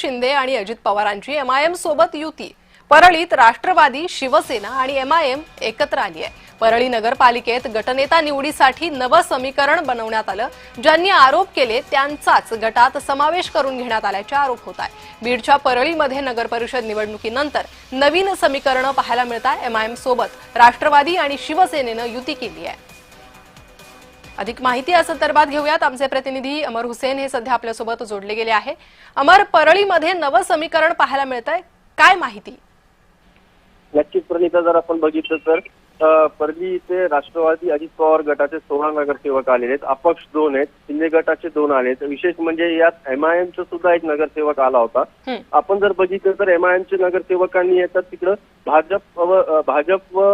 शिंदे आणि अजित पवारांची एमआयएम सोबत युती। परळीत राष्ट्रवादी, शिवसेना आणि एमआयएम एकत्र आली आहे। परळी नगरपालिकेत गटनेता निवडीसाठी नवं समीकरण बनवण्यात आलं। ज्यांनी आरोप केले त्यांचाच गटात समावेश करून घेण्यात आल्याचे आरोप होत आहे। बीडच्या परळीमध्ये नगरपरिषद निवडणुकीनंतर नवीन समीकरण पाहायला मिळतात। एमआयएम सोबत राष्ट्रवादी आणि शिवसेनेनं युती केली आहे। अधिक माहिती या संदर्भात घेऊयात। आमचे प्रतिनिधी अमर हुसेन हे सध्या आपल्यासोबत जोडले गेले आहे। अमर, परळीमध्ये नवं समीकरण पाहायला मिळतंय, काय माहिती? नक्कीच प्रणिता, जर आपण बघितलं तर परळी इथे राष्ट्रवादी अजित पवार गटाचे 16 नगरसेवक आलेले आहेत। अपक्ष 2 आहेत, शिंदे गटाचे 2 आलेत। विशेष म्हणजे यात एमआयएमचा सुद्धा एक नगरसेवक आला होता। आपण जर बघितलं तर एमआयएमचे नगरसेवकांनी येतात तिकडं भाजप व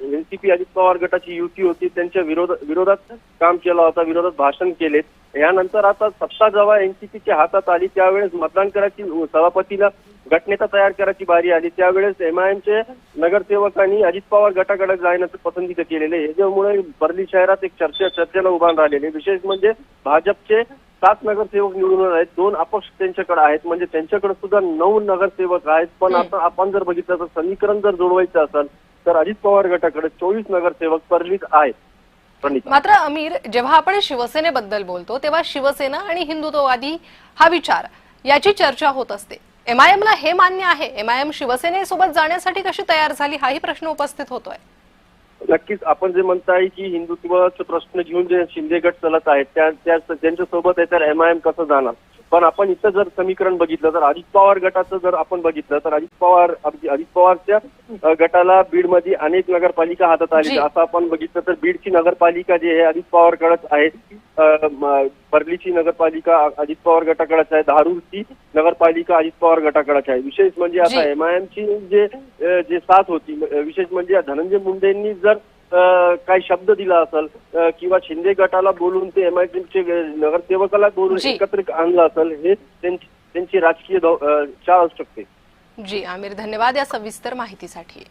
एनसीपी अजित पवार गटाची युती होती, त्यांच्या विरोधात काम केलं होतं, विरोधात भाषण केलेत। यानंतर आता सत्ता जेव्हा एनसीपीच्या हातात आली त्यावेळेस मतदान करायची, सभापतीला गटनेता तयार करायची बारी आली, त्यावेळेस एमआयएमचे नगरसेवकांनी अजित पवार गटाकडे जाण्याचं पसंती केलेले आहे। याच्यामुळे परळी शहरात एक चर्चेला उभारून राहिलेले। विशेष म्हणजे भाजपचे 7 नगरसेवक निवडून आहेत, 2 अपक्ष त्यांच्याकडे आहेत, म्हणजे त्यांच्याकडे सुद्धा 9 नगरसेवक आहेत। पण आता आपण जर बघितलं तर समीकरण जर जोडवायचं असेल तर अजित पवार गटाकडे 24 नगरसेवक परळीत आहेत। मात्र अमीर, जेव्हा आपण शिवसेनेबद्दल बोलतो तेव्हा शिवसेना आणि हिंदुत्ववादी हा विचार याची चर्चा होत असते। एमआयएमला हे मान्य आहे? एमआयएम शिवसेनेसोबत जाण्यासाठी कशी तयार झाली हाही प्रश्न उपस्थित होतोय। नक्कीच आपण जे म्हणताय की हिंदुत्वाचा प्रश्न घेऊन जे शिंदे गट चालत आहेत त्यांच्यासोबत आहे, तर एमआयएम कसं जाणार? पण आपण इथं जर समीकरण बघितलं तर अजित पवार गटाचं जर आपण बघितलं तर अजित पवारच्या गटाला बीडमध्ये अनेक नगरपालिका हातात आली। असं आपण बघितलं तर बीडची नगरपालिका जी आहे अजित पवारकडेच आहे, परळीची नगरपालिका अजित पवार गटाकडेच आहे, धारूरची नगरपालिका अजित पवार गटाकडेच आहे। विशेष म्हणजे आता एमआयएमची जे साथ होती, विशेष म्हणजे धनंजय मुंडेंनी जर काही शब्द दिला असेल किंवा शिंदे गटाला बोलून ते एमआयएमचे नगरसेवकाला बोलून एकत्रित आणलं असेल, हे त्यांची राजकीय चाल असू शकते। जी आमिर, धन्यवाद या सविस्तर माहितीसाठी।